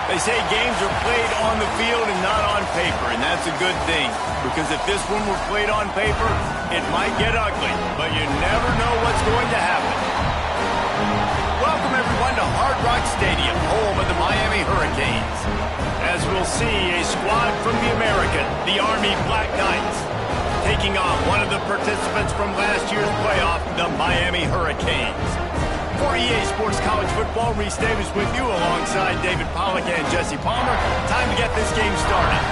They say games are played on the field and not on paper, and that's a good thing. Because if this one were played on paper, it might get ugly, but you never know what's going to happen. Welcome, everyone, to Hard Rock Stadium, home of the Miami Hurricanes. As we'll see, a squad from the American, the Army Black Knights, taking on one of the participants from last year's playoff, the Miami Hurricanes. For EA Sports College Football, Reese Davis with you alongside David Pollack and Jesse Palmer. Time to get this game started.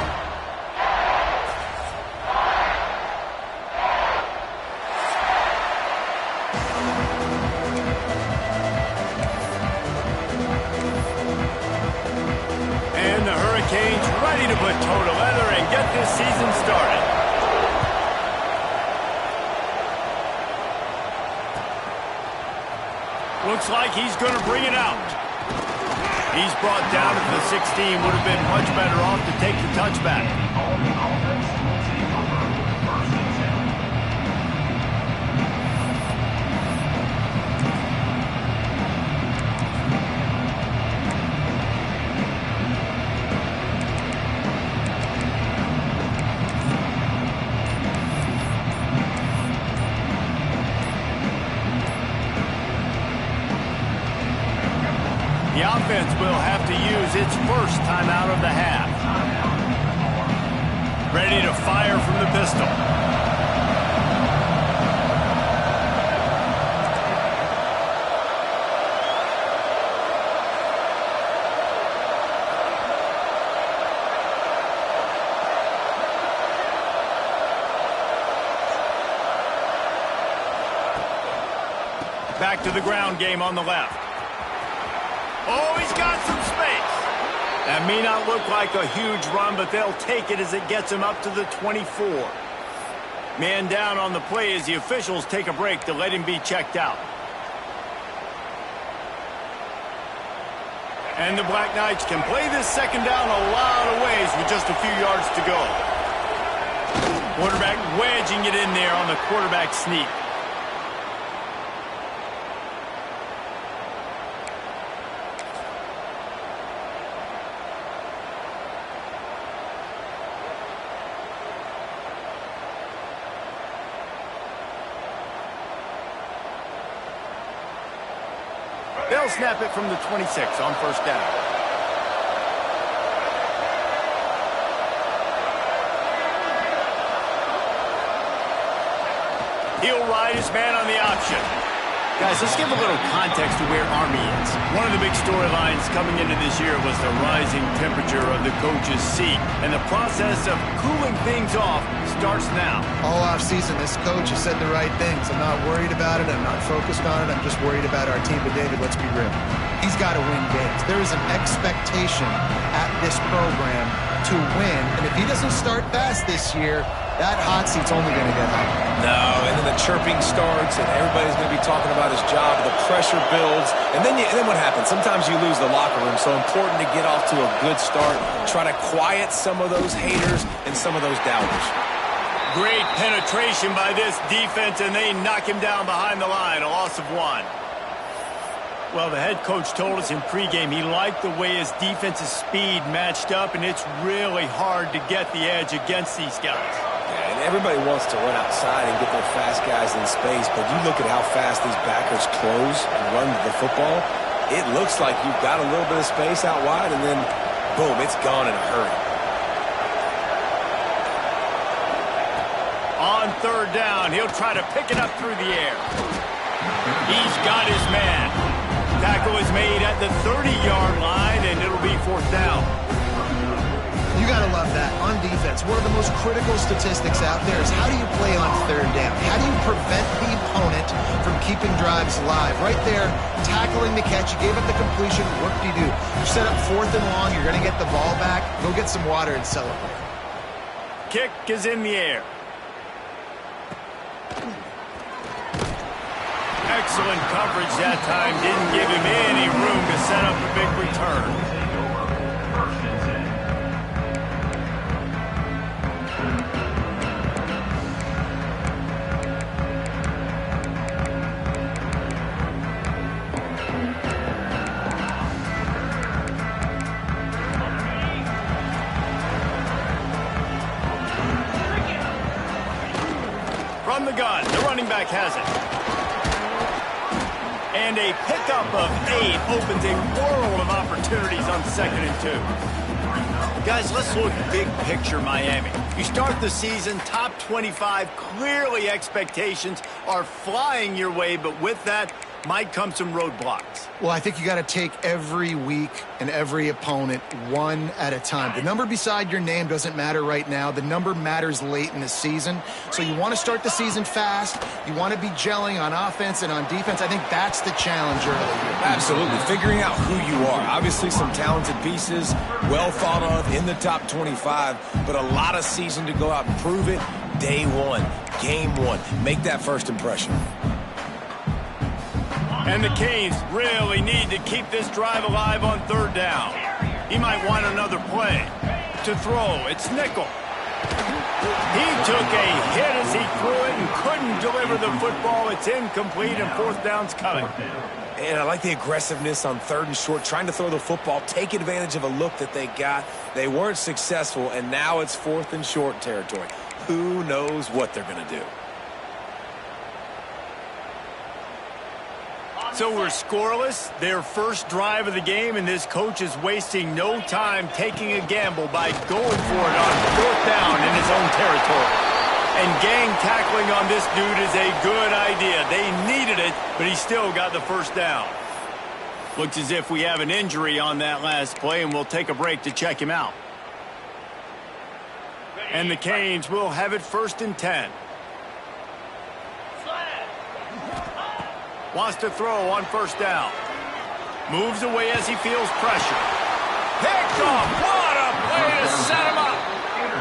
And the Hurricanes ready to put toe to leather and get this season started. Looks like he's going to bring it out. He's brought down to the 16. Would have been much better off to take the touchback. The offense will have to use its first timeout of the half. Ready to fire from the pistol. Back to the ground game on the left. Oh, he's got some space. That may not look like a huge run, but they'll take it as it gets him up to the 24. Man down on the play as the officials take a break to let him be checked out. And the Black Knights can play this second down a lot of ways with just a few yards to go. Quarterback wedging it in there on the quarterback sneak. They'll snap it from the 26 on first down. He'll ride his man on the option. Guys, let's give a little context to where Army is. One of the big storylines coming into this year was the rising temperature of the coach's seat. And the process of cooling things off starts now. All offseason, this coach has said the right things. I'm not worried about it. I'm not focused on it. I'm just worried about our team. But, David, let's be real. He's got to win games. There is an expectation at this program to win. And if he doesn't start fast this year, that hot seat's only going to get hotter. No, and then the chirping starts, and everybody's going to be talking about his job. The pressure builds, and then what happens? Sometimes you lose the locker room, so important to get off to a good start. Try to quiet some of those haters and some of those doubters. Great penetration by this defense, and they knock him down behind the line, a loss of 1. Well, the head coach told us in pregame he liked the way his defense's speed matched up, and it's really hard to get the edge against these guys. Yeah, and everybody wants to run outside and get their fast guys in space, but you look at how fast these backers close and run the football, it looks like you've got a little bit of space out wide, and then, boom, it's gone in a hurry. On third down, he'll try to pick it up through the air. He's got his man. Tackle is made at the 30-yard line, and it'll be fourth down. You got to love that. On defense, one of the most critical statistics out there is how do you play on third down? How do you prevent the opponent from keeping drives alive? Right there, tackling the catch. You gave up the completion. What do? You set up fourth and long. You're going to get the ball back. Go get some water and celebrate. Kick is in the air. Excellent coverage that time. Didn't give him any room to set up a big return. gun. The running back has it. And a pickup of 8 opens a world of opportunities on 2nd and 2. Guys, let's look big picture Miami. You start the season, top 25. Clearly expectations are flying your way, but with that might come some roadblocks. Well, I think you got to take every week and every opponent one at a time. The number beside your name doesn't matter right now. The number matters late in the season. So you want to start the season fast. You want to be gelling on offense and on defense. I think that's the challenge early here. Absolutely. Figuring out who you are. Obviously some talented pieces, well thought of in the top 25, but a lot of season to go out and prove it. Day one, game one. Make that first impression. And the Canes really need to keep this drive alive on 3rd down. He might want another play. To throw, it's nickel. He took a hit as he threw it and couldn't deliver the football. It's incomplete and 4th down's coming. And I like the aggressiveness on 3rd and short, trying to throw the football, take advantage of a look that they got. They weren't successful, and now it's 4th and short territory. Who knows what they're going to do? So we're scoreless, their first drive of the game, and this coach is wasting no time taking a gamble by going for it on 4th down in his own territory. And gang tackling on this dude is a good idea. They needed it, but he still got the 1st down. Looks as if we have an injury on that last play, and we'll take a break to check him out. And the Canes will have it 1st and 10. Wants to throw on 1st down. Moves away as he feels pressure. Picked off. What a play to set him up.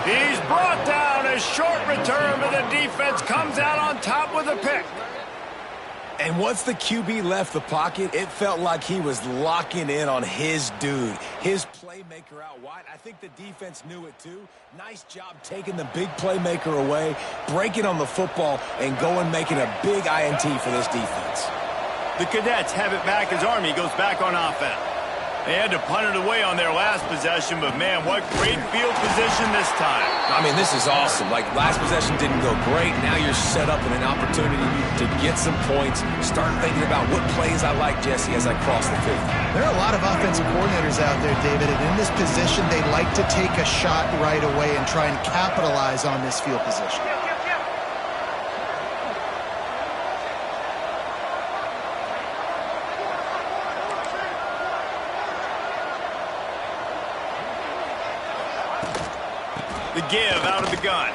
He's brought down. A short return, but the defense comes out on top with a pick. And once the QB left the pocket, it felt like he was locking in on his dude, his playmaker out wide. I think the defense knew it too. Nice job taking the big playmaker away, breaking on the football, and going making a big INT for this defense. The Cadets have it back as Army goes back on offense. They had to punt it away on their last possession, but man, what great field position this time. I mean, this is awesome. Like, last possession didn't go great. Now you're set up in an opportunity to get some points. Start thinking about what plays I like, Jesse, as I cross the field. There are a lot of offensive coordinators out there, David, and in this position, they like to take a shot right away and try and capitalize on this field position. The give out of the gun.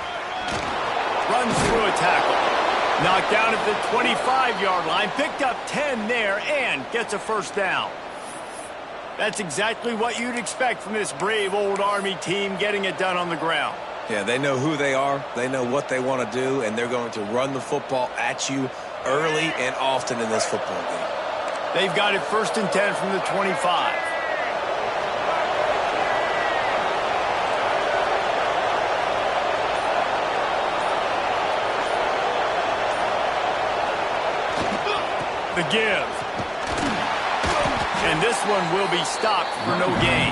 Runs through a tackle. Knocked down at the 25-yard line. Picked up 10 there and gets a 1st down. That's exactly what you'd expect from this brave old Army team, getting it done on the ground. Yeah, they know who they are. They know what they want to do, and they're going to run the football at you early and often in this football game. They've got it 1st and 10 from the 25. The give. And this one will be stopped for no gain.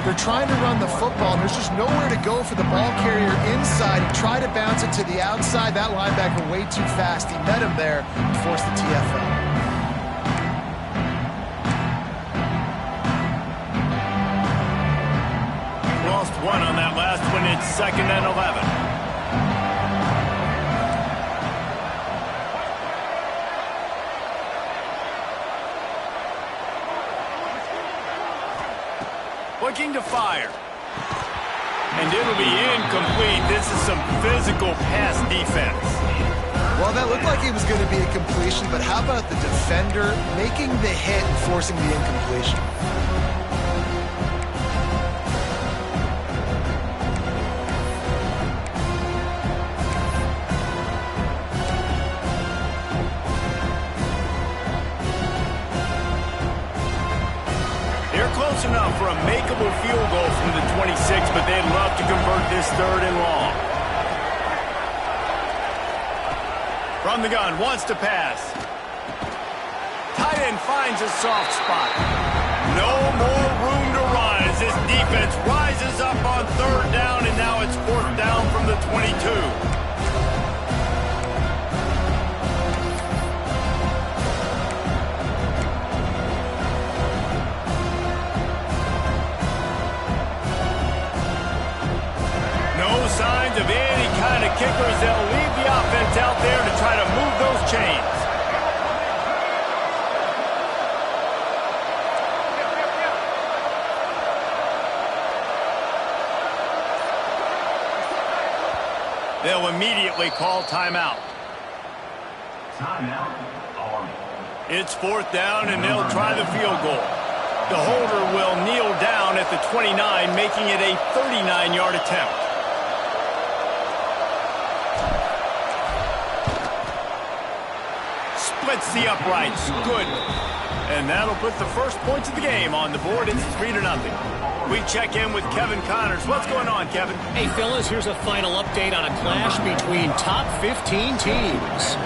They're trying to run the football, and there's just nowhere to go for the ball carrier inside. He tried to bounce it to the outside. That linebacker way too fast. He met him there and forced the TFL. Lost one on that last one. It's 2nd and 11. Looking to fire. And it'll be incomplete. This is some physical pass defense. Well, that looked like it was going to be a completion, but how about the defender making the hit and forcing the incompletion? Close enough for a makeable field goal from the 26, but they'd love to convert this 3rd and long. From the gun, wants to pass. Tight end finds a soft spot. No more room to run as this defense rises up on 3rd down, and now it's 4th down from the 22. They'll immediately call timeout. It's 4th down, and they'll try the field goal. The holder will kneel down at the 29, making it a 39-yard attempt. Splits the uprights. Good. And that'll put the first points of the game on the board. It's 3-0. We check in with Kevin Connors. What's going on, Kevin? Hey, fellas, here's a final update on a clash between top 15 teams.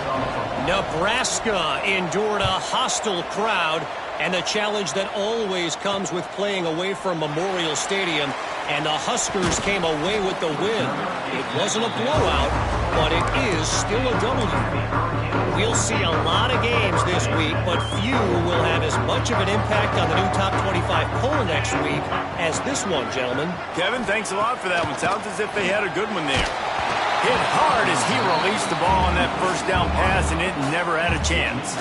Nebraska endured a hostile crowd and the challenge that always comes with playing away from Memorial Stadium, and the Huskers came away with the win. It wasn't a blowout, but it is still a W. We'll see a lot of games this week, but few will have as much of an impact on the new top 25 poll next week as this one, gentlemen. Kevin, thanks a lot for that one. Sounds as if they had a good one there. Hit hard as he released the ball on that first down pass, and it never had a chance.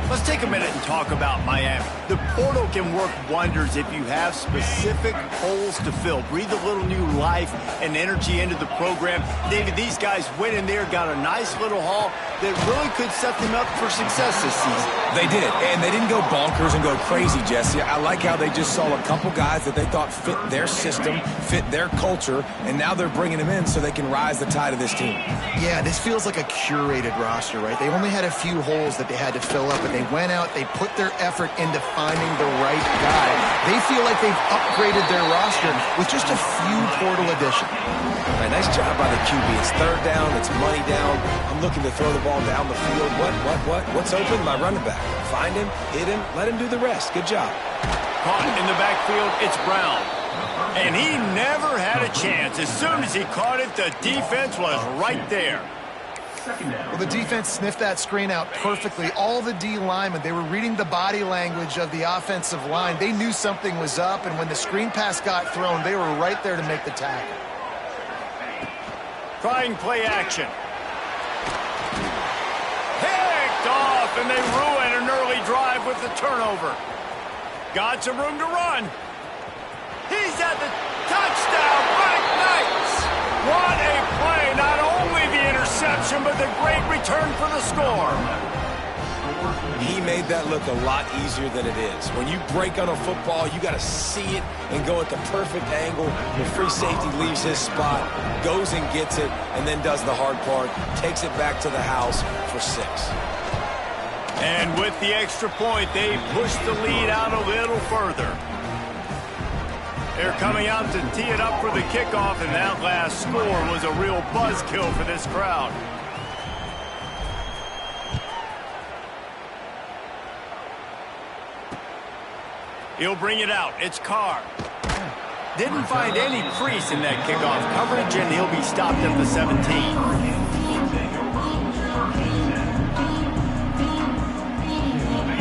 Let's take a minute and talk about Miami. The portal can work wonders if you have specific holes to fill. Breathe a little new life and energy into the program. David, these guys went in there, got a nice little haul that really could set them up for success this season. They did, and they didn't go bonkers and go crazy, Jesse. I like how they just saw a couple guys that they thought fit their system, fit their culture, and now they're bringing them in so they can rise the tide of this team. Yeah, this feels like a curated roster, right? They only had a few holes that they had to fill up, but they went out, they put their effort into finding the right guy. They feel like they've upgraded their roster with just a few portal additions. All right, nice job by the QB. It's 3rd down, it's money down. I'm looking to throw the ball down the field. What's open? My running back. Find him, hit him, let him do the rest. Good job. Caught in the backfield, it's Brown. And he never had a chance. As soon as he caught it, the defense was right there. Well, the defense sniffed that screen out perfectly. All the D linemen, they were reading the body language of the offensive line. They knew something was up, and when the screen pass got thrown, they were right there to make the tackle. Trying play action. Picked off, and they ruin an early drive with the turnover. Got some room to run. He's at the touchdown. Mike Knights. What a play. Not only the interception, but the great return for the score. He made that look a lot easier than it is. When you break on a football, you got to see it and go at the perfect angle. The free safety leaves his spot, goes and gets it, and then does the hard part, takes it back to the house for 6. And with the extra point, they push the lead out a little further. They're coming out to tee it up for the kickoff, and that last score was a real buzzkill for this crowd. He'll bring it out. It's Carr. Didn't find any crease in that kickoff coverage, and he'll be stopped at the 17.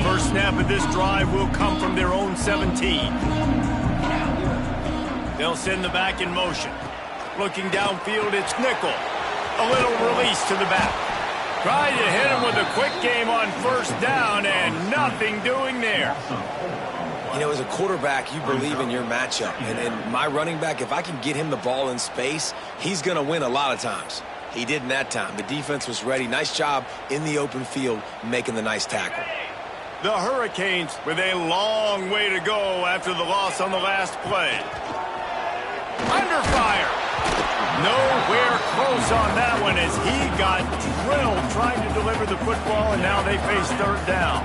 First snap of this drive will come from their own 17. They'll send the back in motion. Looking downfield, it's Nickel. A little release to the back. Tried to hit him with a quick game on 1st down, and nothing doing there. You know, as a quarterback, you believe in your matchup. And my running back, if I can get him the ball in space, he's going to win a lot of times. He didn't that time. The defense was ready. Nice job in the open field making the nice tackle. The Hurricanes with a long way to go after the loss on the last play. Under fire. Nowhere close on that one as he got drilled trying to deliver the football, and now they face 3rd down.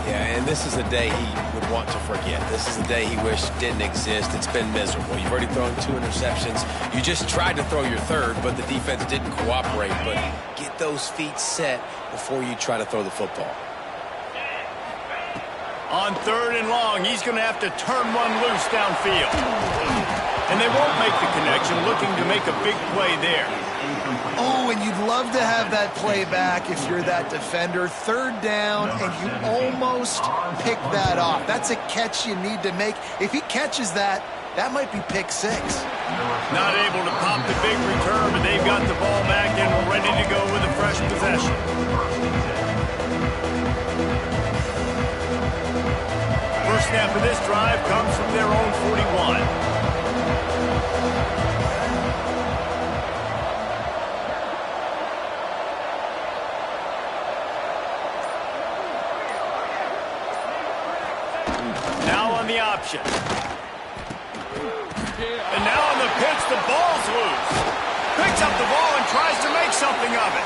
Yeah, and this is a day he would want to forget. This is a day he wished didn't exist. It's been miserable. You've already thrown 2 interceptions. You just tried to throw your 3rd, but the defense didn't cooperate. But get those feet set before you try to throw the football. On 3rd and long, he's going to have to turn one loose downfield. And they won't make the connection, looking to make a big play there. Oh, and you'd love to have that play back if you're that defender. 3rd down, and you almost pick that off. That's a catch you need to make. If he catches that, that might be pick 6. Not able to pop the big return, but they've got the ball back and ready to go with a fresh possession. First snap of this drive comes from their own 41. Now on the option. And now on the pitch, the ball's loose. Picks up the ball and tries to make something of it.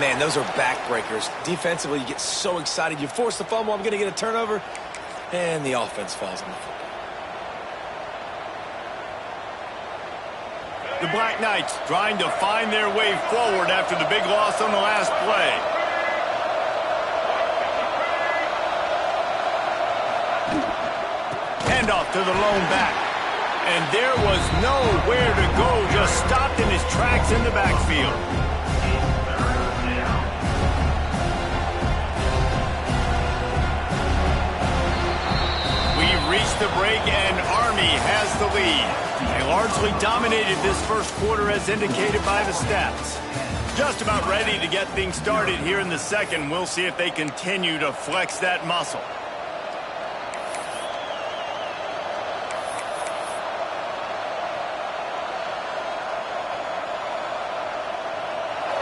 Man, those are backbreakers. Defensively, you get so excited. You force the fumble, I'm going to get a turnover, and the offense falls on the football. The Black Knights trying to find their way forward after the big loss on the last play. Handoff to the lone back. And there was nowhere to go, just stopped in his tracks in the backfield. We've reached the break, and Army has the lead. They largely dominated this first quarter as indicated by the stats. Just about ready to get things started here in the second. We'll see if they continue to flex that muscle.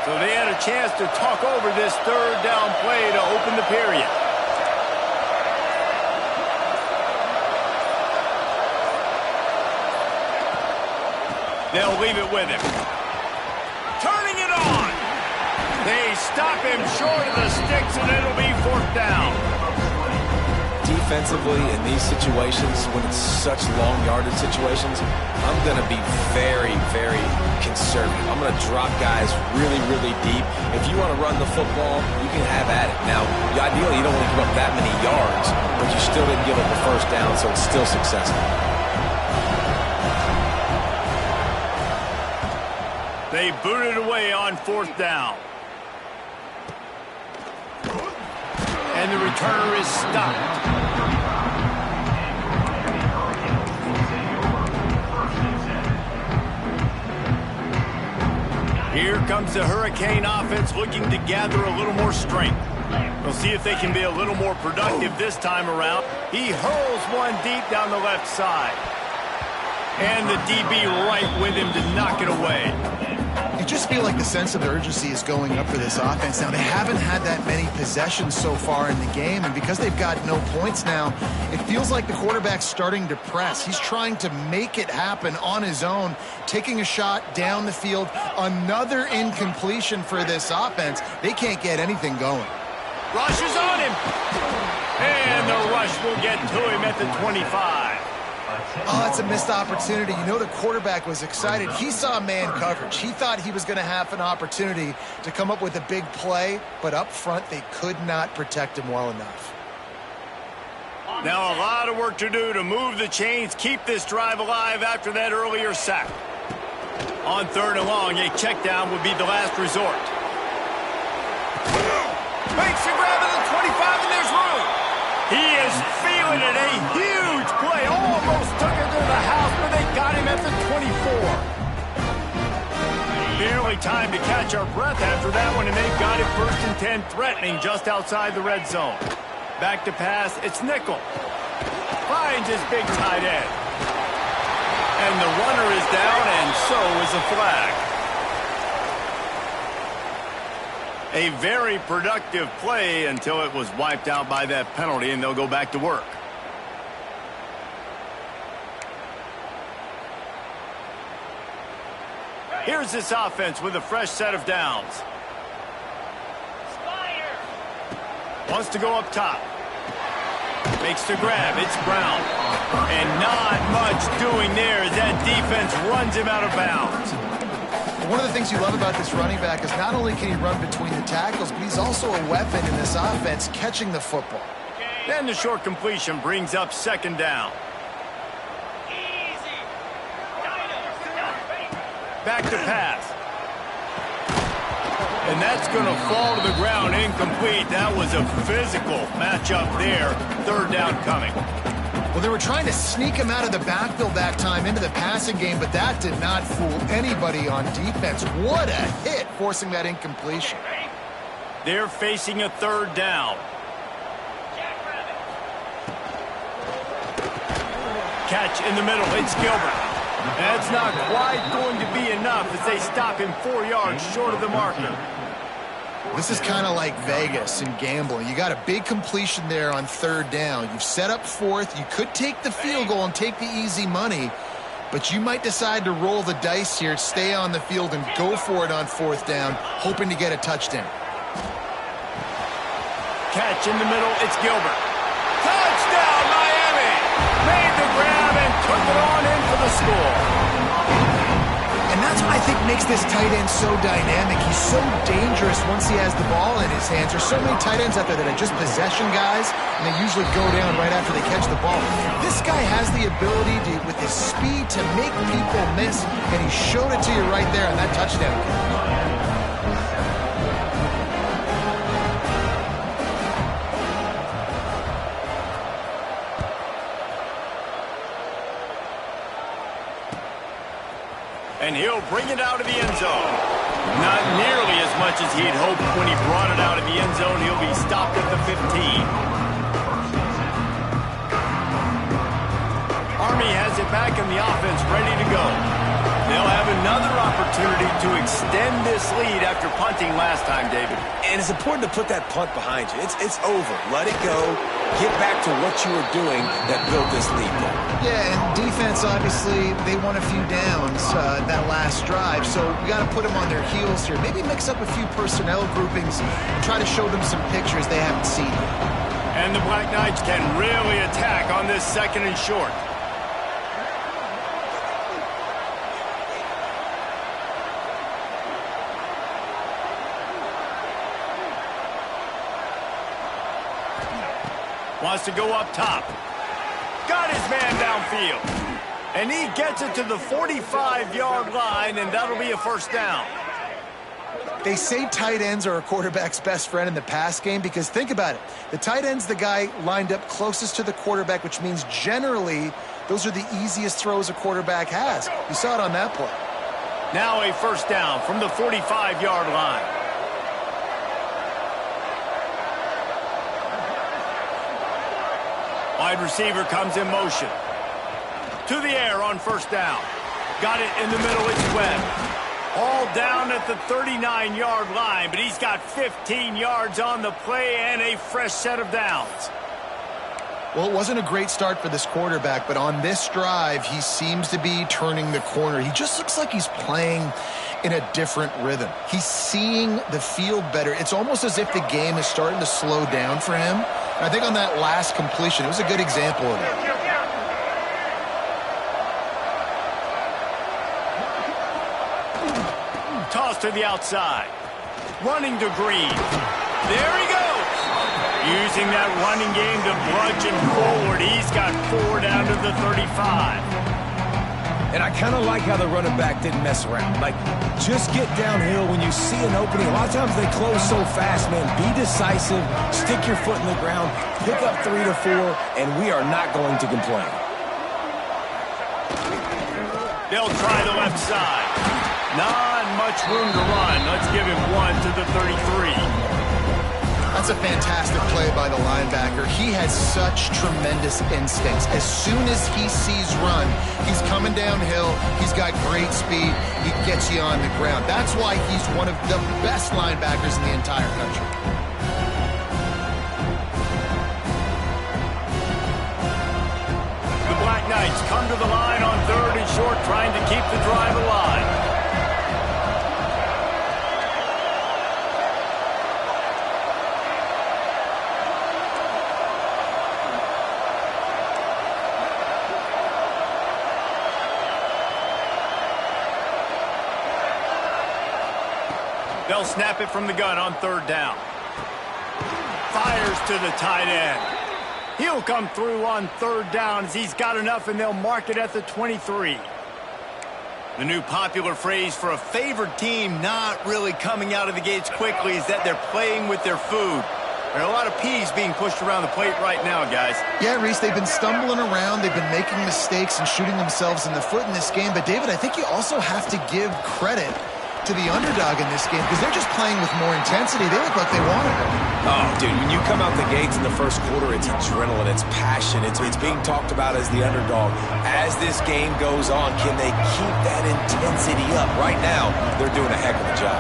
So they had a chance to talk over this third down play to open the period. They'll leave it with him. Turning it on. They stop him short of the sticks, and it'll be fourth down. Defensively, in these situations, when it's such long yardage situations, I'm going to be very, very conservative. I'm going to drop guys really, really deep. If you want to run the football, you can have at it. Now, ideally, you don't want to give up that many yards, but you still didn't give up a first down, so it's still successful. They booted away on fourth down. And the returner is stopped. Here comes the Hurricane offense looking to gather a little more strength. We'll see if they can be a little more productive this time around. He hurls one deep down the left side. And the DB right with him to knock it away. You just feel like the sense of urgency is going up for this offense. Now, they haven't had that many possessions so far in the game, and because they've got no points now, it feels like the quarterback's starting to press. He's trying to make it happen on his own, taking a shot down the field. Another incompletion for this offense. They can't get anything going. Rush is on him. And the rush will get to him at the 25. Oh, it's a missed opportunity. You know, the quarterback was excited. He saw man coverage. He thought he was going to have an opportunity to come up with a big play, but up front, they could not protect him well enough. Now a lot of work to do to move the chains, keep this drive alive after that earlier sack. On third and long, a check down would be the last resort. Makes the grab at the 25, and there's room. He is feeling it. A huge play. Almost took it to the house, but they got him at the 24. Barely time to catch our breath after that one, and they've got it 1st and 10, threatening just outside the red zone. Back to pass. It's Nickel. Finds his big tight end. And the runner is down, and so is a flag. A very productive play until it was wiped out by that penalty, and they'll go back to work. Here's this offense with a fresh set of downs. Wants to go up top. Makes the grab. It's Brown. And not much doing there as that defense runs him out of bounds. One of the things you love about this running back is not only can he run between the tackles, but he's also a weapon in this offense, catching the football. Then the short completion brings up 2nd down. Back to pass. And that's going to fall to the ground incomplete. That was a physical matchup there. 3rd down coming. Well, they were trying to sneak him out of the backfield that time into the passing game, but that did not fool anybody on defense. What a hit, forcing that incompletion. They're facing a 3rd down. Catch in the middle. It's Gilbert. That's not quite going to be enough as they stop him 4 yards short of the marker. This is kind of like Vegas and gambling. You got a big completion there on third down. You've set up fourth. You could take the field goal and take the easy money, but you might decide to roll the dice here, stay on the field, and go for it on fourth down, hoping to get a touchdown. Catch in the middle. It's Gilbert. Touchdown, Miami! Made the grab and took it on in for the score. And that's what I think makes this tight end so dynamic. He's so dangerous once he has the ball in his hands. There's so many tight ends out there that are just possession guys, and they usually go down right after they catch the ball. This guy has the ability to, with his speed, to make people miss, and he showed it to you right there on that touchdown catch. And he'll bring it out of the end zone. Not nearly as much as he'd hoped when he brought it out of the end zone. He'll be stopped at the 15. Army has it back in the offense, ready to go. They'll have another opportunity to extend this lead after punting last time, David. And it's important to put that punt behind you. It's over. Let it go. Get back to what you were doing that built this lead. Yeah, and defense, obviously, they won a few downs that last drive, so we got to put them on their heels here. Maybe mix up a few personnel groupings and try to show them some pictures they haven't seen yet. And the Black Knights can really attack on this second and short. Wants to go up top. Got his man downfield. And he gets it to the 45-yard line, and that'll be a first down. They say tight ends are a quarterback's best friend in the pass game because think about it. The tight end's the guy lined up closest to the quarterback, which means generally those are the easiest throws a quarterback has. You saw it on that play. Now a first down from the 45-yard line. Wide receiver comes in motion. To the air on first down. Got it in the middle, it's Webb. All down at the 39-yard line, but he's got 15 yards on the play and a fresh set of downs. Well, it wasn't a great start for this quarterback, but on this drive, he seems to be turning the corner. He just looks like he's playing in a different rhythm. He's seeing the field better. It's almost as if the game is starting to slow down for him. I think on that last completion, it was a good example of it. Toss to the outside. Running to Green. There he goes. Using that running game to bludgeon forward. He's got 4 down to the 35. And I kind of like how the running back didn't mess around. Like, just get downhill when you see an opening. A lot of times they close so fast, man. Be decisive, stick your foot in the ground, pick up 3 to 4, and we are not going to complain. They'll try the left side. Not much room to run. Let's give him 1 to the 33. That's a fantastic play by the linebacker. He has such tremendous instincts. As soon as he sees run, he's coming downhill. He's got great speed. He gets you on the ground. That's why he's one of the best linebackers in the entire country. The Black Knights come to the line on 3rd and short, trying to keep the drive alive. They'll snap it from the gun on 3rd down. Fires to the tight end. He'll come through on 3rd down as he's got enough, and they'll mark it at the 23. The new popular phrase for a favored team not really coming out of the gates quickly is that they're playing with their food. There are a lot of peas being pushed around the plate right now, guys. Yeah, Reese, they've been stumbling around. They've been making mistakes and shooting themselves in the foot in this game. But, David, I think you also have to give credit to the underdog in this game because they're just playing with more intensity. They look like they want it. Oh, dude, when you come out the gates in the first quarter, it's adrenaline, it's passion, it's being talked about as the underdog. As this game goes on, can they keep that intensity up? Right now, they're doing a heck of a job.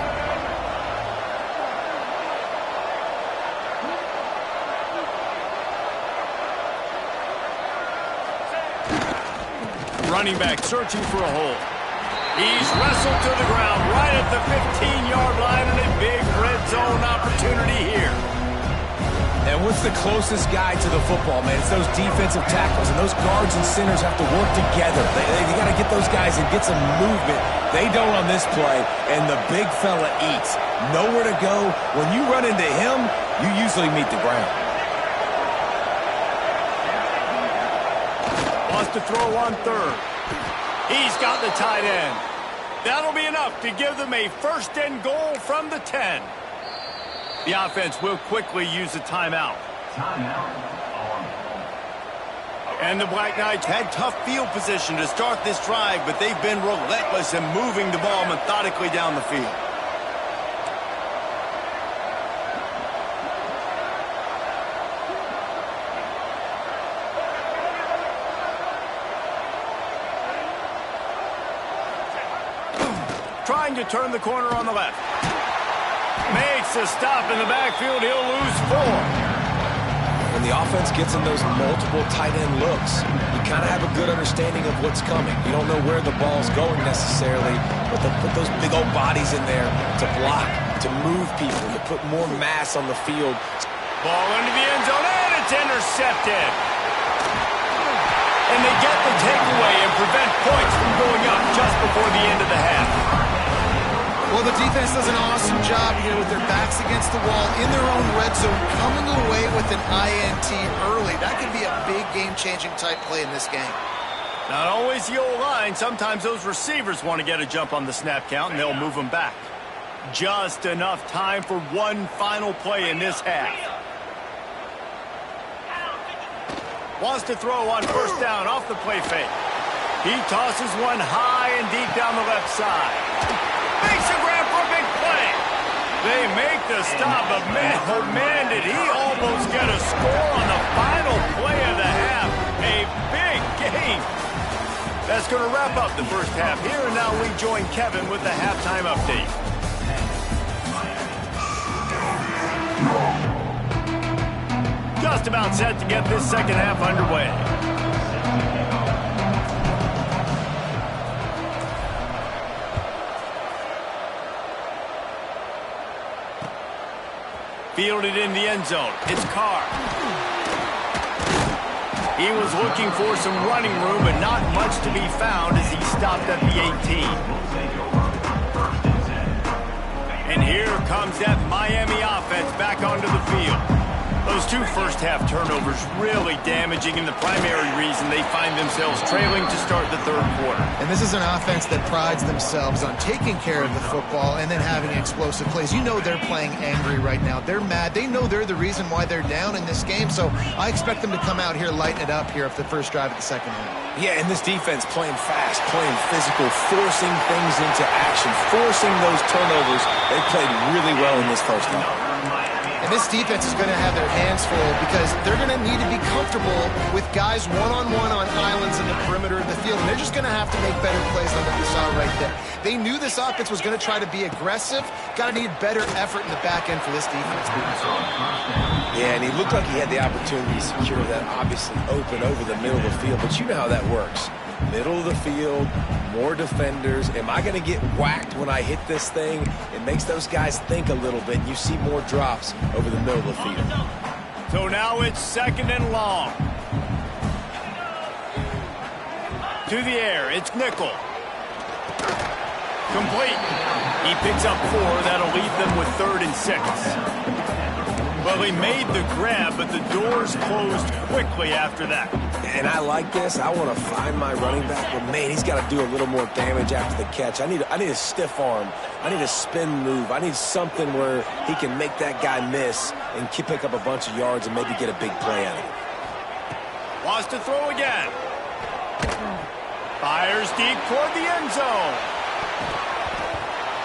running back searching for a hole. He's wrestled to the ground right at the 15-yard line, and a big red zone opportunity here. And what's the closest guy to the football, man? It's those defensive tackles, and those guards and centers have to work together. They got to get those guys and get some movement. They don't on this play, and the big fella eats. Nowhere to go. When you run into him, you usually meet the ground. Wants to throw on third. He's got the tight end. That'll be enough to give them a first and goal from the 10. The offense will quickly use a timeout. And the Black Knights had tough field position to start this drive, but they've been relentless in moving the ball methodically down the field. Trying to turn the corner on the left. Makes a stop in the backfield. He'll lose 4. When the offense gets in those multiple tight end looks, you kind of have a good understanding of what's coming. You don't know where the ball's going necessarily, but they'll put those big old bodies in there to block, to move people, to put more mass on the field. Ball into the end zone, and it's intercepted. And they get the takeaway and prevent points from going up just before the end of the half. Well, the defense does an awesome job here with their backs against the wall in their own red zone, coming away with an INT early. That could be a big game-changing type play in this game. Not always the old line. Sometimes those receivers want to get a jump on the snap count, and they'll move them back. Just enough time for one final play in this half. Wants to throw on first down off the play fake. He tosses one high and deep down the left side. Makes a grab for a big play. They make the stop, but man, oh man, did he almost get a score on the final play of the half. A big game. That's going to wrap up the first half here, and now we join Kevin with the halftime update. Just about set to get this second half underway. Fielded in the end zone. It's Carr. He was looking for some running room, but not much to be found as he stopped at the 18. And here comes that Miami offense back onto the field. Those 2 first-half turnovers really damaging, and the primary reason they find themselves trailing to start the third quarter. And this is an offense that prides themselves on taking care of the football and then having explosive plays. You know they're playing angry right now. They're mad. They know they're the reason why they're down in this game, so I expect them to come out here, lighten it up here after the first drive of the second half. Yeah, and this defense playing fast, playing physical, forcing things into action, forcing those turnovers. They played really well in this first half. And this defense is going to have their hands full because they're going to need to be comfortable with guys one-on-one on islands in the perimeter of the field. And they're just going to have to make better plays than what we saw right there. They knew this offense was going to try to be aggressive. Got to need better effort in the back end for this defense. Yeah, and he looked like he had the opportunity to secure that obviously open over the middle of the field. But you know how that works. Middle of the field, more defenders. Am I going to get whacked when I hit this thing? It makes those guys think a little bit. You see more drops over the middle of the field. So now it's second and long. To the air, it's Nickel. Complete. He picks up 4. That'll leave them with 3rd and 6. Well, he made the grab, but the doors closed quickly after that. And I like this. I want to find my running back, but man, he's got to do a little more damage after the catch. I need a stiff arm. I need a spin move. I need something where he can make that guy miss and pick up a bunch of yards and maybe get a big play out of it. Wants to throw again. Fires deep toward the end zone.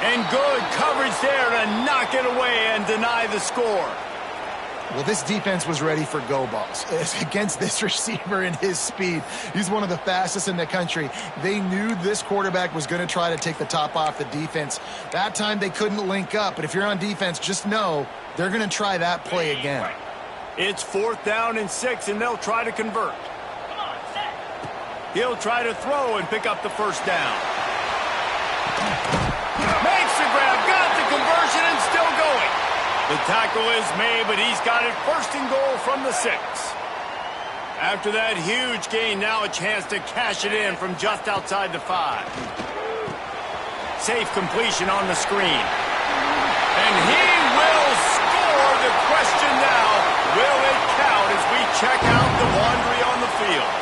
And good coverage there to knock it away and deny the score. Well, this defense was ready for go balls against this receiver and his speed. He's one of the fastest in the country. They knew this quarterback was going to try to take the top off the defense. That time they couldn't link up, but if you're on defense, just know they're going to try that play again. It's 4th down and 6, and they'll try to convert. He'll try to throw and pick up the first down. Makes the grab, got the conversion, and still going. The tackle is made, but he's got it first and goal from the 6. After that huge gain, now a chance to cash it in from just outside the 5. Safe completion on the screen. And he will score. The question now, will it count as we check out the laundry on the field?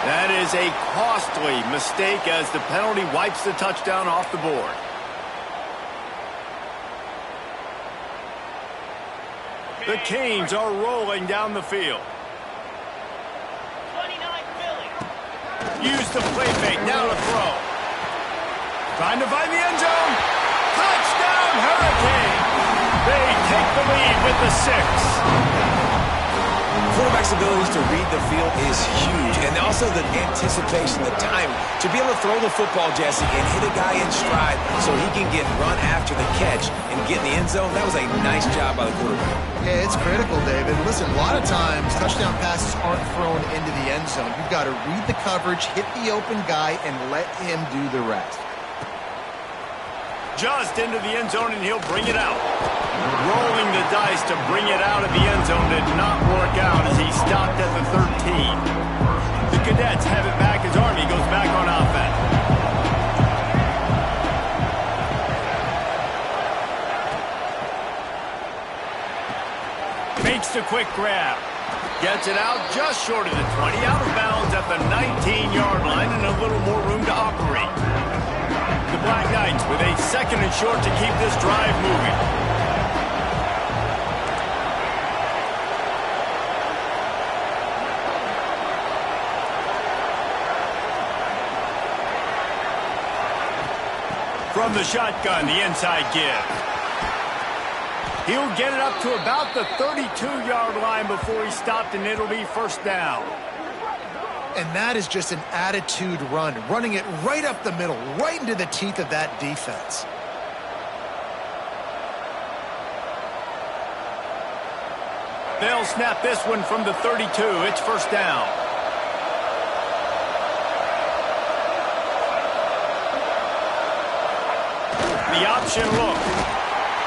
That is a costly mistake as the penalty wipes the touchdown off the board. The Canes are rolling down the field. 29 Philly. Use the play fake, now to throw. Trying to find the end zone. Touchdown, Hurricane. They take the lead with the 6. Quarterback's abilities to read the field is huge, and also the anticipation, the time to be able to throw the football, Jesse, and hit a guy in stride so he can get run after the catch and get in the end zone. That was a nice job by the quarterback. Yeah, it's critical, David. Listen, a lot of times touchdown passes aren't thrown into the end zone. You've got to read the coverage, hit the open guy, and let him do the rest. Just into the end zone, and he'll bring it out. Rolling the dice to bring it out of the end zone did not work out as he stopped at the 13. The Cadets have it back as Army goes back on offense. Makes the quick grab. Gets it out just short of the 20, out of bounds at the 19-yard line, and a little more room to operate. The Black Knights with a 2nd and short to keep this drive moving. From the shotgun, the inside give. He'll get it up to about the 32-yard line before he stopped, and it'll be first down. And that is just an attitude run, running it right up the middle, right into the teeth of that defense. They'll snap this one from the 32. It's first down. The option look.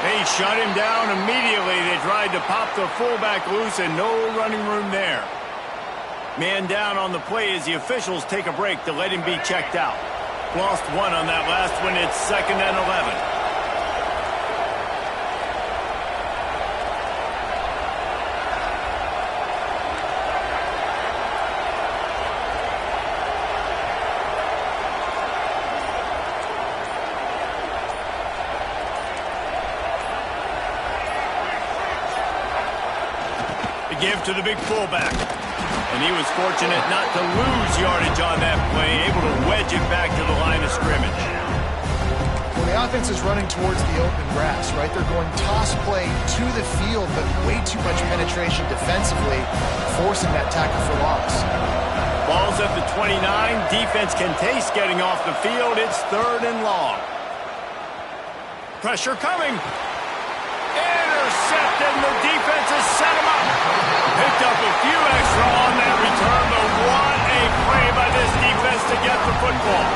They shut him down immediately. They tried to pop the fullback loose, and no running room there. Man down on the play as the officials take a break to let him be checked out. Lost one on that last one. It's 2nd and 11. Give to the big fullback. And he was fortunate not to lose yardage on that play, able to wedge it back to the line of scrimmage. Well, the offense is running towards the open grass, right? They're going toss play to the field, but way too much penetration defensively, forcing that tackle for loss. Ball's at the 29. Defense can taste getting off the field. It's 3rd and long. Pressure coming. Intercepted, and the defense has set him up. Picked up a few extra on that return, but what a play by this defense to get the football.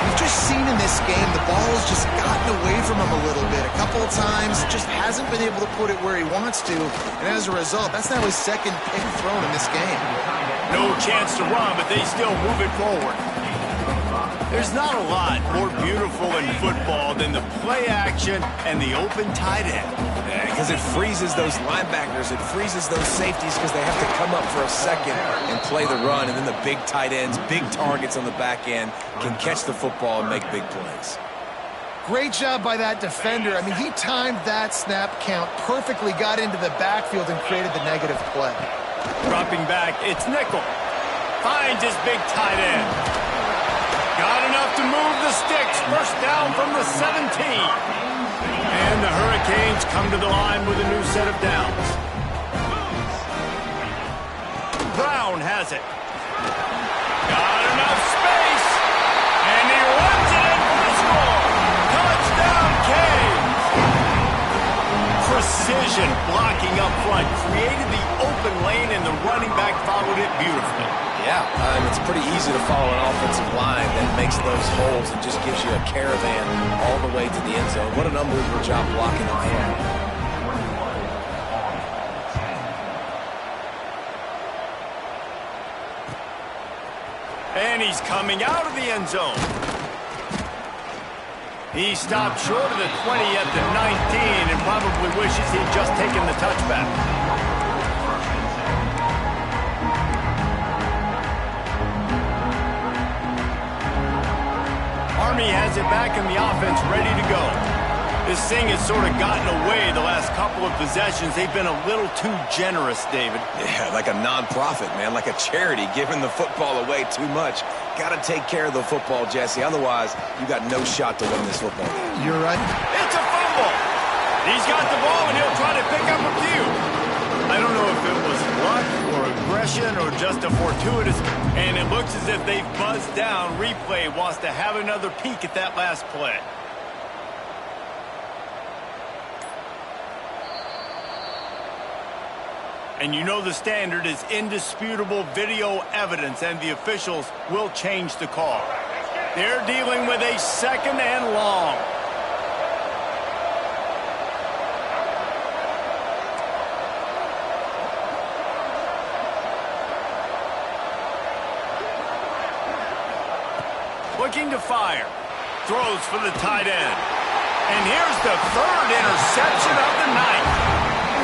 We've just seen in this game the ball's just gotten away from him a little bit. A couple of times, just hasn't been able to put it where he wants to, and as a result, that's now his 2nd pick thrown in this game. No chance to run, but they still move it forward. There's not a lot more beautiful in football than the play action and the open tight end. Yeah, because it freezes those linebackers. It freezes those safeties because they have to come up for a second and play the run. And then the big tight ends, big targets on the back end can catch the football and make big plays. Great job by that defender. I mean, he timed that snap count perfectly, got into the backfield and created the negative play. Dropping back, it's nickel. Finds his big tight end. Got enough to move the sticks. First down from the 17. And the Hurricanes come to the line with a new set of downs. Brown has it. Got enough space. And he runs it in for the score. Touchdown, Canes. Precision blocking up front created the open open lane, and the running back followed it beautifully. Yeah, it's pretty easy to follow an offensive line that makes those holes and just gives you a caravan all the way to the end zone. What an unbelievable job blocking on front. And he's coming out of the end zone. He stopped short of the 20 at the 19 and probably wishes he'd just taken the touchback. Army has it back in the offense, ready to go. This thing has sort of gotten away the last couple of possessions. They've been a little too generous, David. Yeah, like a non-profit, man, like a charity, giving the football away too much. Got to take care of the football, Jesse. Otherwise, you got no shot to win this football game. You're right. It's a fumble. He's got the ball, and he'll try to pick up a few. I don't know if it was luck or aggression or just a fortuitous, and it looks as if they've buzzed down. Replay wants to have another peek at that last play. And you know the standard is indisputable video evidence, and the officials will change the call. They're dealing with a second and long. Looking to fire. Throws for the tight end. And here's the third interception of the night.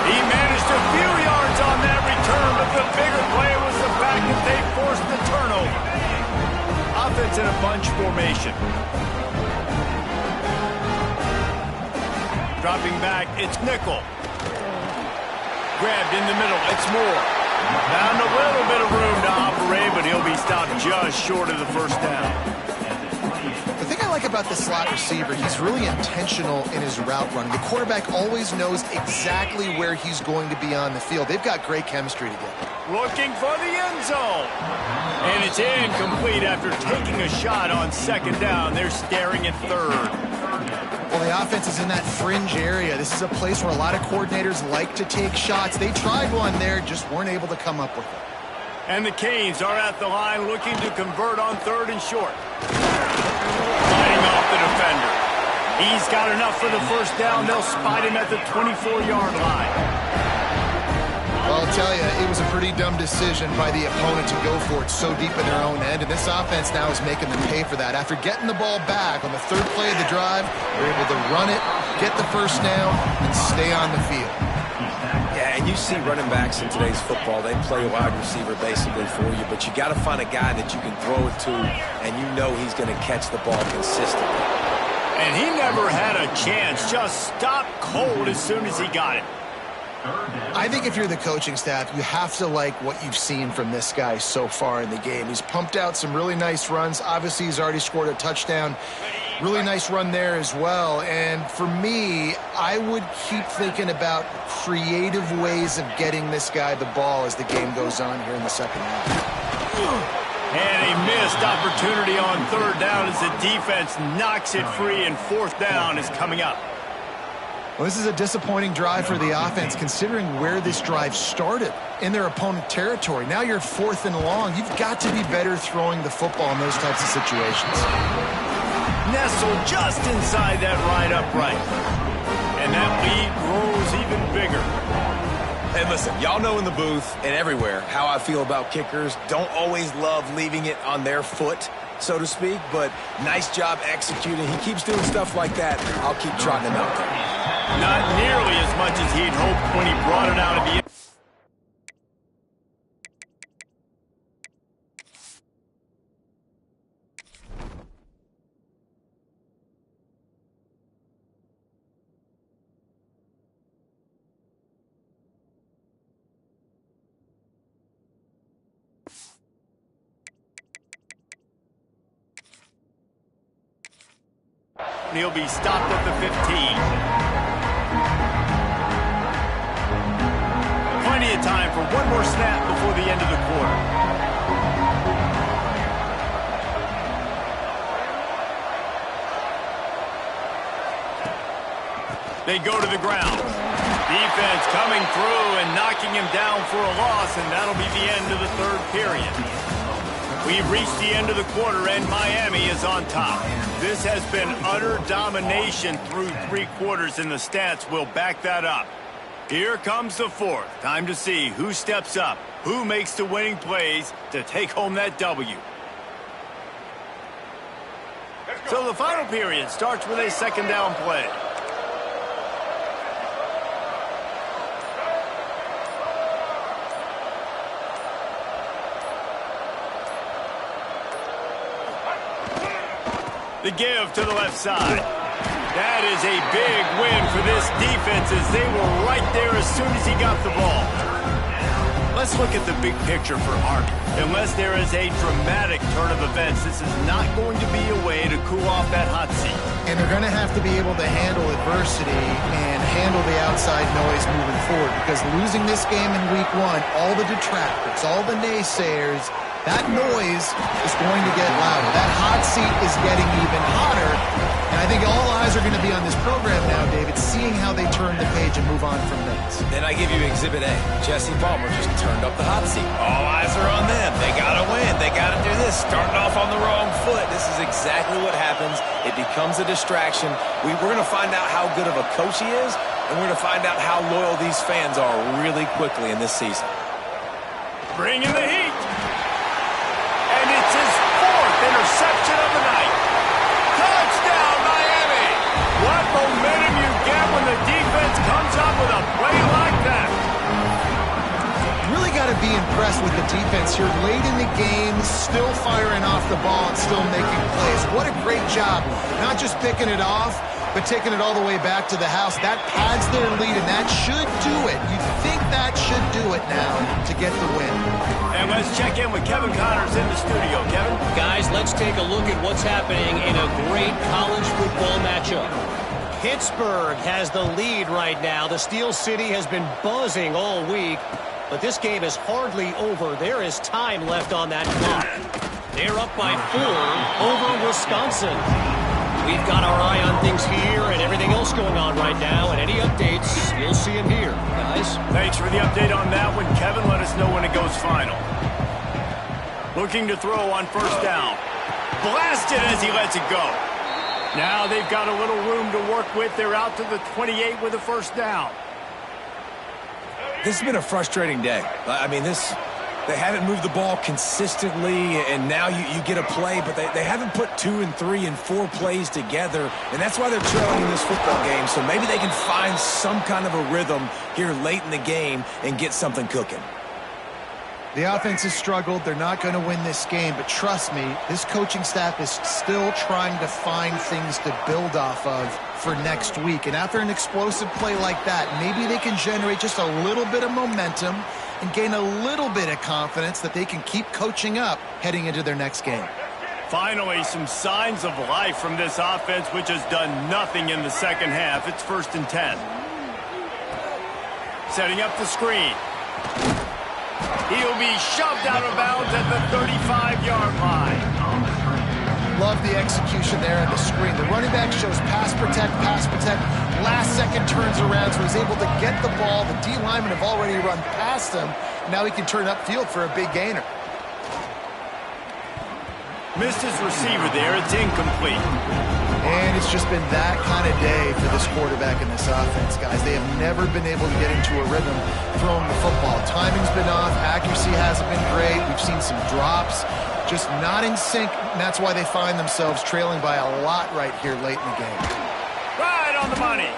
He managed a few yards on that return, but the bigger play was the fact that they forced the turnover. Offense in a bunch formation. Dropping back, it's nickel. Grabbed in the middle, it's Moore. Found a little bit of room to operate, but he'll be stopped just short of the first down. The thing I like about the slot receiver, he's really intentional in his route run. The quarterback always knows exactly where he's going to be on the field. They've got great chemistry together. Looking for the end zone. And it's incomplete after taking a shot on second down. They're staring at third. Well, the offense is in that fringe area. This is a place where a lot of coordinators like to take shots. They tried one there, just weren't able to come up with it. And the Canes are at the line looking to convert on third and short. Fighting off the defender. He's got enough for the first down. They'll spot him at the 24-yard line. Well, I'll tell you, it was a pretty dumb decision by the opponent to go for it so deep in their own end, and this offense now is making them pay for that. After getting the ball back on the third play of the drive, they're able to run it, get the first down, and stay on the field. Yeah, and you see running backs in today's football, they play wide receiver basically for you, but you got to find a guy that you can throw it to, and you know he's going to catch the ball consistently. And he never had a chance, just stopped cold as soon as he got it. I think if you're the coaching staff, you have to like what you've seen from this guy so far in the game. He's pumped out some really nice runs. Obviously, he's already scored a touchdown. Really nice run there as well. And for me, I would keep thinking about creative ways of getting this guy the ball as the game goes on here in the second half. And a missed opportunity on third down as the defense knocks it free, and fourth down is coming up. Well, this is a disappointing drive for the offense, considering where this drive started, in their opponent territory. Now you're fourth and long. You've got to be better throwing the football in those types of situations. Nestled just inside that right upright. And that lead grows even bigger. And listen, y'all know in the booth and everywhere how I feel about kickers. Don't always love leaving it on their foot, so to speak, but nice job executing. He keeps doing stuff like that. I'll keep trotting him out there. Not nearly as much as he'd hoped when he brought it out of the... He'll be stopped at the 15. Plenty of time for one more snap before the end of the quarter. They go to the ground. Defense coming through and knocking him down for a loss, and that'll be the end of the third period. We've reached the end of the quarter, and Miami is on top. This has been utter domination through 3 quarters, and the stats will back that up. Here comes the fourth. Time to see who steps up, who makes the winning plays to take home that W. So the final period starts with a second down play. The give to the left side. That is a big win for this defense as they were right there as soon as he got the ball. Let's look at the big picture for Army. Unless there is a dramatic turn of events, this is not going to be a way to cool off that hot seat. And they're going to have to be able to handle adversity and handle the outside noise moving forward, because losing this game in week 1, all the detractors, all the naysayers, that noise is going to get louder. That hot seat is getting even hotter. And I think all eyes are going to be on this program now, David, seeing how they turn the page and move on from this. Then I give you Exhibit A. Jesse Palmer just turned up the hot seat. All eyes are on them. They got to win. They got to do this. Starting off on the wrong foot. This is exactly what happens. It becomes a distraction. We're going to find out how good of a coach he is, and we're going to find out how loyal these fans are really quickly in this season. Bring in the heat. And it's his 4th interception of the night. Touchdown, Miami! What momentum you get when the defense comes up with a play like that. Really got to be impressed with the defense here late in the game, still firing off the ball and still making plays. What a great job. Not just picking it off, but taking it all the way back to the house. That pads their lead, and that should do it. You'd think that should do it now to get the win. And let's check in with Kevin Connors in the studio. Kevin? Guys, let's take a look at what's happening in a great college football matchup. Pittsburgh has the lead right now. The Steel City has been buzzing all week, but this game is hardly over. There is time left on that clock. They're up by 4 over Wisconsin. We've got our eye on things here and everything else going on right now, and any updates, you'll see them here, guys. Thanks for the update on that one, Kevin. Let us know when it goes final. Looking to throw on first down. Blasted as he lets it go. Now they've got a little room to work with. They're out to the 28 with a first down. This has been a frustrating day. I mean, they haven't moved the ball consistently, and now you get a play, but they haven't put 2 and 3 and 4 plays together, and that's why they're trailing in this football game. So maybe they can find some kind of a rhythm here late in the game and get something cooking. The offense has struggled. They're not going to win this game, but trust me, this coaching staff is still trying to find things to build off of for next week. And after an explosive play like that, maybe they can generate just a little bit of momentum and gain a little bit of confidence that they can keep coaching up heading into their next game. Finally, some signs of life from this offense, which has done nothing in the second half. It's 1st and 10. Setting up the screen. He'll be shoved out of bounds at the 35-yard line. Love the execution there on the screen. The running back shows pass protect, last second turns around, so he's able to get the ball. The D linemen have already run past him. Now he can turn upfield for a big gainer. Missed his receiver there. It's incomplete. And it's just been that kind of day for this quarterback and this offense, guys. They have never been able to get into a rhythm throwing the football. Timing's been off. Accuracy hasn't been great. We've seen some drops. Just not in sync, and that's why they find themselves trailing by a lot right here late in the game. Right on the money.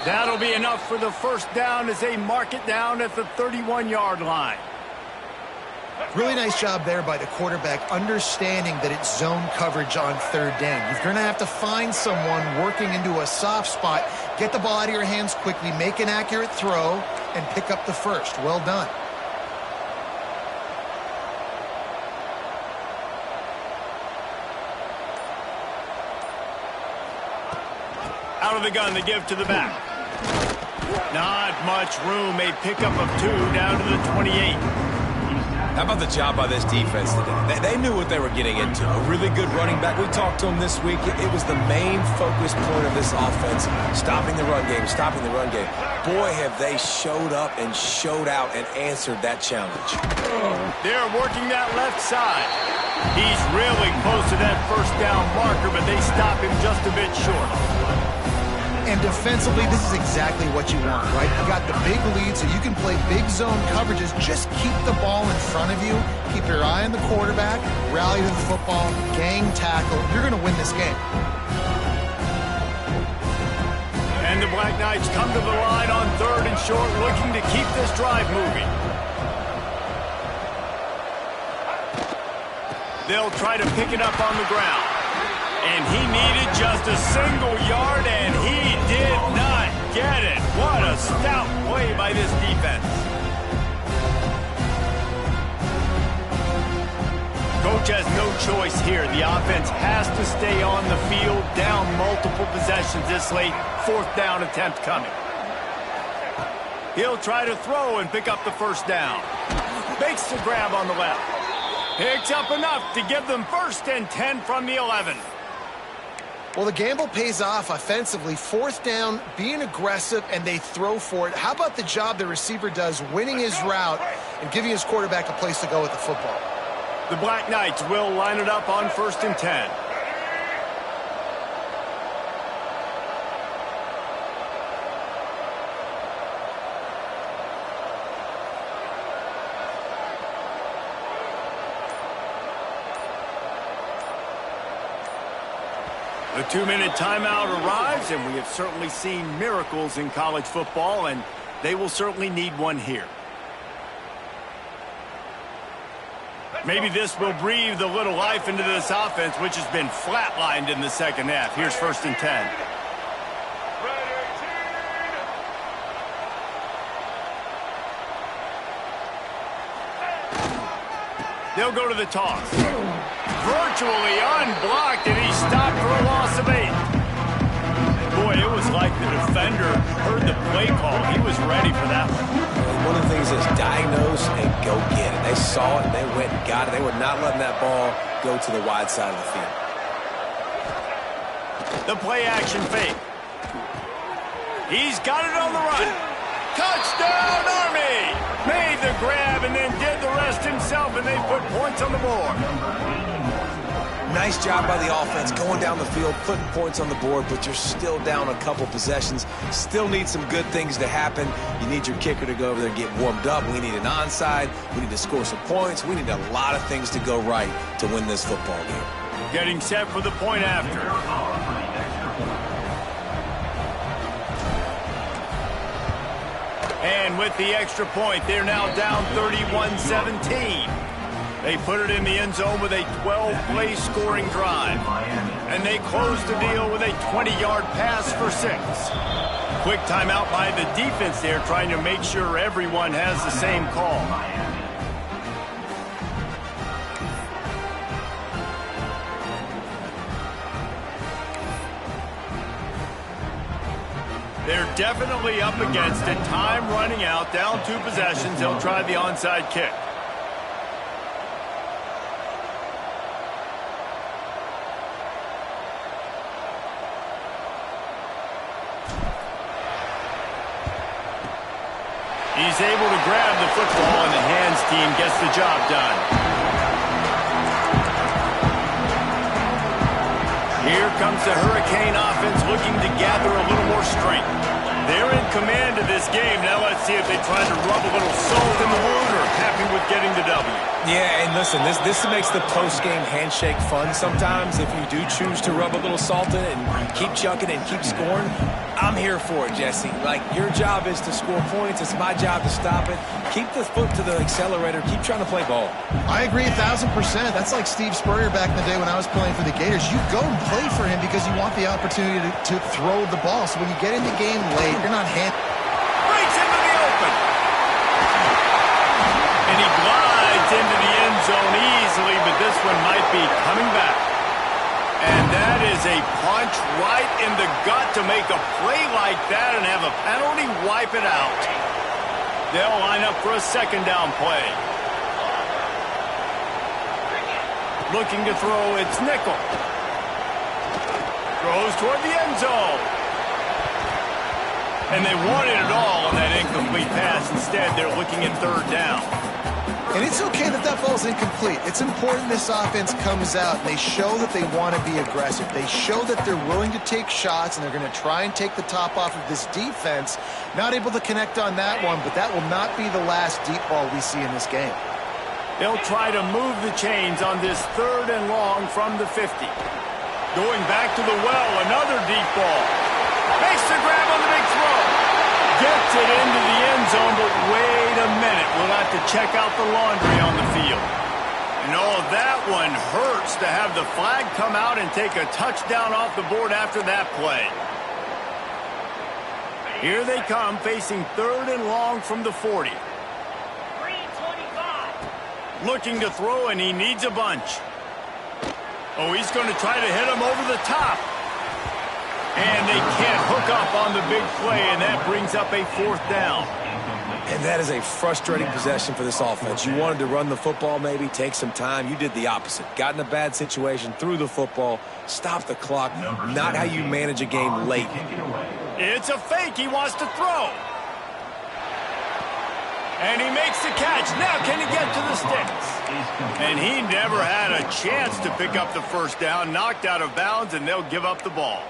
That'll be enough for the first down as they mark it down at the 31-yard line. Really nice job there by the quarterback, understanding that it's zone coverage on 3rd down. You're going to have to find someone working into a soft spot, get the ball out of your hands quickly, make an accurate throw, and pick up the first. Well done. Out of the gun, the give to the back. Not much room. A pickup of 2 down to the 28. How about the job by this defense today? They knew what they were getting into. A really good running back. We talked to him this week. It was the main focus point of this offense, stopping the run game, stopping the run game. Boy, have they showed up and showed out and answered that challenge. They're working that left side. He's really close to that first down marker, but they stop him just a bit short. And defensively, this is exactly what you want, right? You got the big lead, so you can play big zone coverages. Just keep the ball in front of you. Keep your eye on the quarterback. Rally to the football. Gang tackle. You're going to win this game. And the Black Knights come to the line on 3rd and short, looking to keep this drive moving. They'll try to pick it up on the ground. And he needed just a single yard, and he did not get it. What a stout play by this defense. Coach has no choice here. The offense has to stay on the field, down multiple possessions this late. 4th down attempt coming. He'll try to throw and pick up the first down. Makes the grab on the left. Picks up enough to give them 1st and 10 from the 11. Well, the gamble pays off offensively. 4th down, being aggressive, and they throw for it. How about the job the receiver does winning his route and giving his quarterback a place to go with the football? The Black Knights will line it up on 1st and 10. The 2-minute timeout arrives, and we have certainly seen miracles in college football, and they will certainly need one here. Maybe this will breathe a little life into this offense, which has been flatlined in the second half. Here's 1st and 10. They'll go to the toss. Virtually unblocked, and he stopped for a loss of 8. Boy, it was like the defender heard the play call. He was ready for that one. One of the things is diagnose and go get it. They saw it, and they went and got it. They were not letting that ball go to the wide side of the field. The play action fake. He's got it on the run. Touchdown, Army! Made the grab and then did the rest himself, and they put points on the board. Nice job by the offense going down the field, putting points on the board, but you're still down a couple possessions. Still need some good things to happen. You need your kicker to go over there and get warmed up. We need an onside. We need to score some points. We need a lot of things to go right to win this football game. Getting set for the point after. And with the extra point, they're now down 31-17. They put it in the end zone with a 12-play scoring drive. And they close the deal with a 20-yard pass for 6. Quick timeout by the defense there, trying to make sure everyone has the same call. They're definitely up against it. Time running out, down 2 possessions. They'll try the onside kick. He's able to grab the football, and the hands team gets the job done. Here comes the Hurricane offense looking to gather a little more strength. They're in command of this game. Now let's see if they try to rub a little salt in the wound or happy with getting the W. Yeah, and listen, this makes the post-game handshake fun sometimes. If you do choose to rub a little salt in it and keep chucking and keep scoring, I'm here for it, Jesse. Like, your job is to score points. It's my job to stop it. Keep the foot to the accelerator. Keep trying to play ball. I agree 1,000%. That's like Steve Spurrier back in the day when I was playing for the Gators. You go and play for him because you want the opportunity to throw the ball. So when you get in the game late, you're not breaks into the open. And he glides into the end zone easily, but this one might be coming back. And that is a punch right in the gut to make a play like that and have a penalty wipe it out. They'll line up for a 2nd down play. Looking to throw, it's nickel. Throws toward the end zone. And they wanted it all on that incomplete pass. Instead, they're looking at third down. And it's okay that that ball's incomplete. It's important this offense comes out and they show that they want to be aggressive. They show that they're willing to take shots and they're going to try and take the top off of this defense. Not able to connect on that one, but that will not be the last deep ball we see in this game. They'll try to move the chains on this 3rd and long from the 50. Going back to the well, another deep ball. Makes the grab on the big throw. Gets it into the end zone, but wait a minute. We'll have to check out the laundry on the field. And oh, that one hurts to have the flag come out and take a touchdown off the board after that play. Here they come, facing 3rd and long from the 40. 325. Looking to throw, and he needs a bunch. Oh, he's going to try to hit him over the top. And they can't hook up on the big play, and that brings up a 4th down. And that is a frustrating possession for this offense. You wanted to run the football, maybe take some time. You did the opposite. Got in a bad situation, threw the football, stopped the clock. Not how you manage a game late. It's a fake. He wants to throw. And he makes the catch. Now can he get to the sticks? And he never had a chance to pick up the first down. Knocked out of bounds, and they'll give up the ball.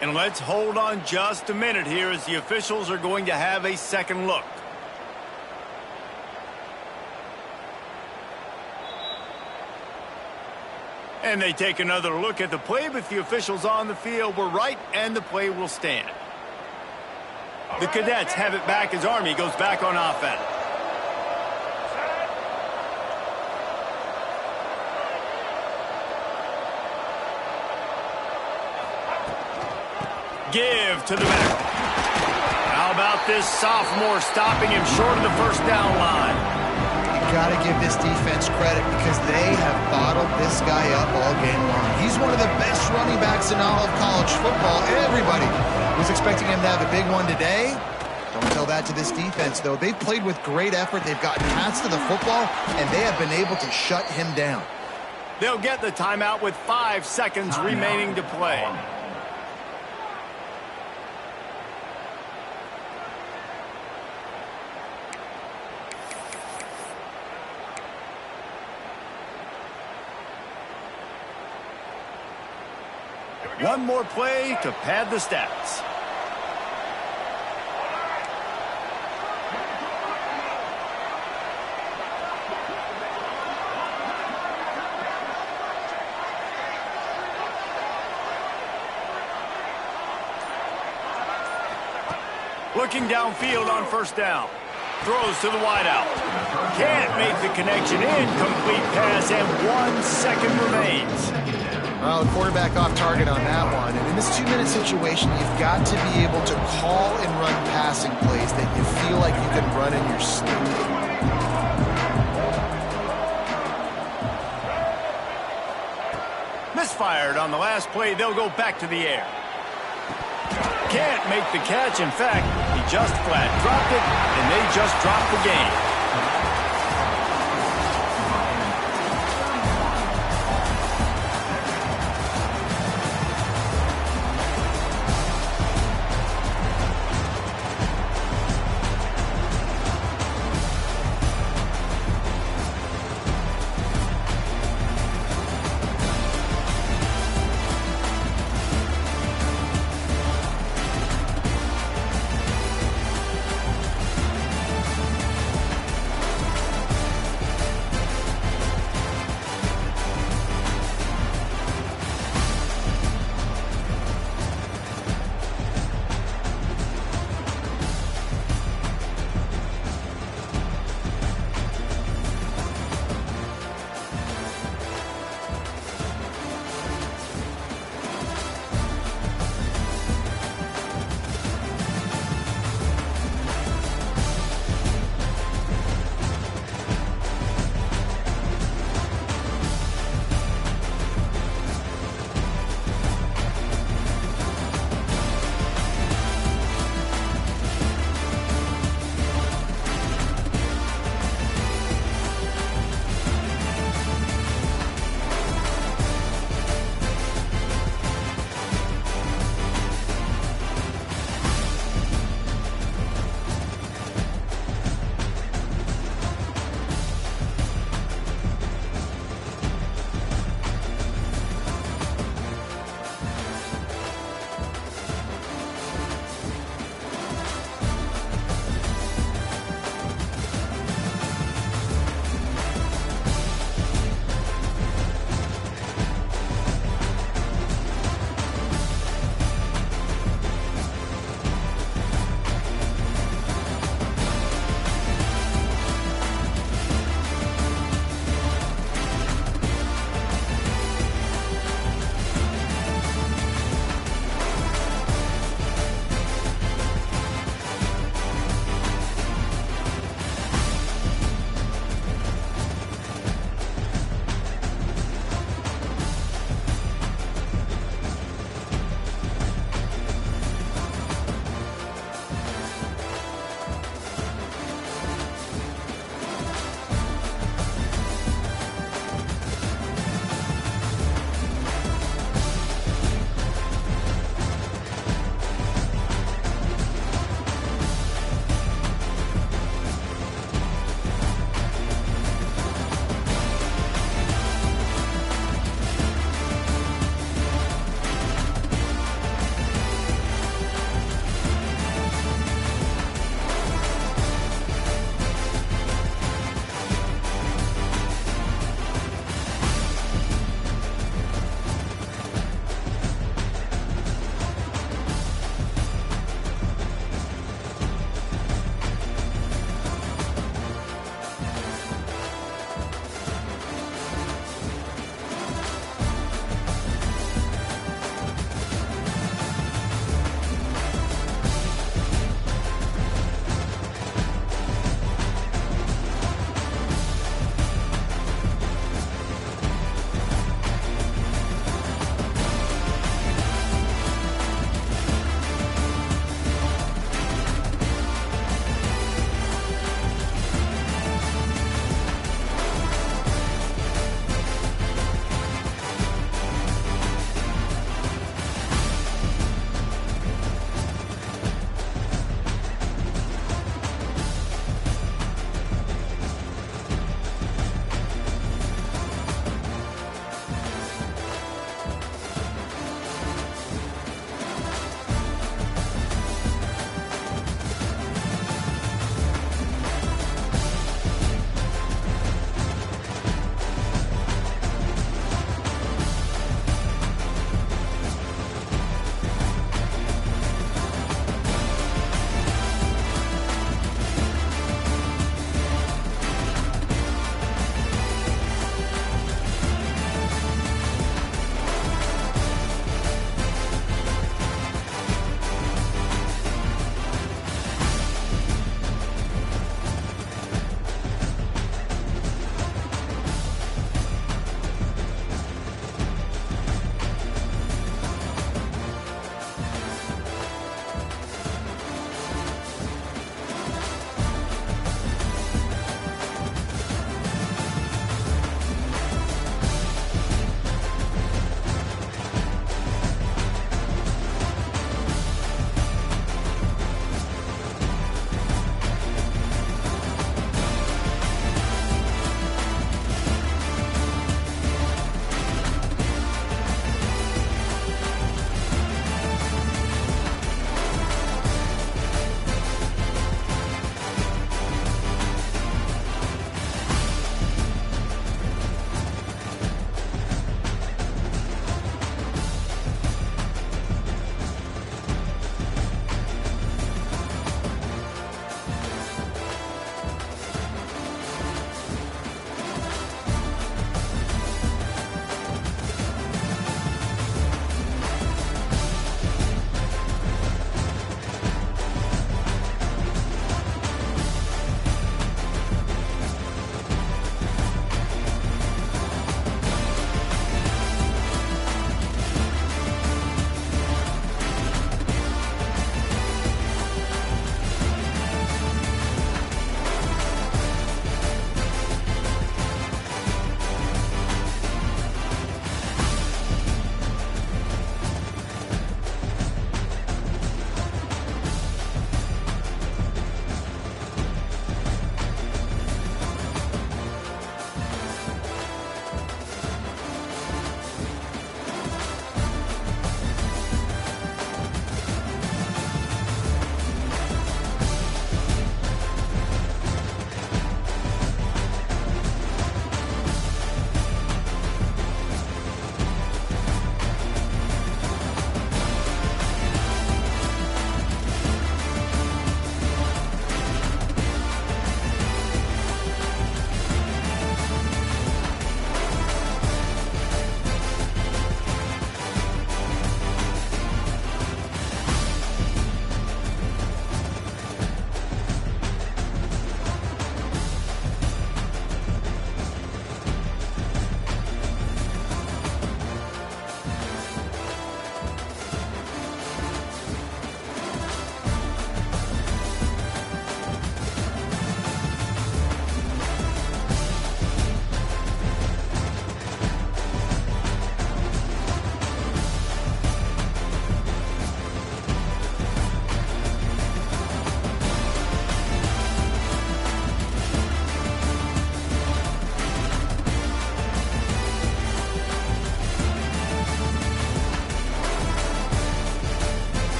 And let's hold on just a minute here as the officials are going to have a second look. And they take another look at the play, but the officials on the field were right, and the play will stand. The Cadets have it back as Army goes back on offense. Give to the back. How about this sophomore stopping him short of the first down line? You got to give this defense credit because they have bottled this guy up all game long. He's one of the best running backs in all of college football. Everybody was expecting him to have a big one today. Don't tell that to this defense, though. They've played with great effort. They've gotten paths to the football, and they have been able to shut him down. They'll get the timeout with 5 seconds remaining to play. One more play to pad the stats. Looking downfield on first down. Throws to the wideout. Can't make the connection. Incomplete pass, and 1 second remains. Well, the quarterback off target on that one. And in this 2-minute situation, you've got to be able to call and run passing plays that you feel like you can run in your sleep. Misfired on the last play. They'll go back to the air. Can't make the catch. In fact, he just flat dropped it, and they just dropped the game.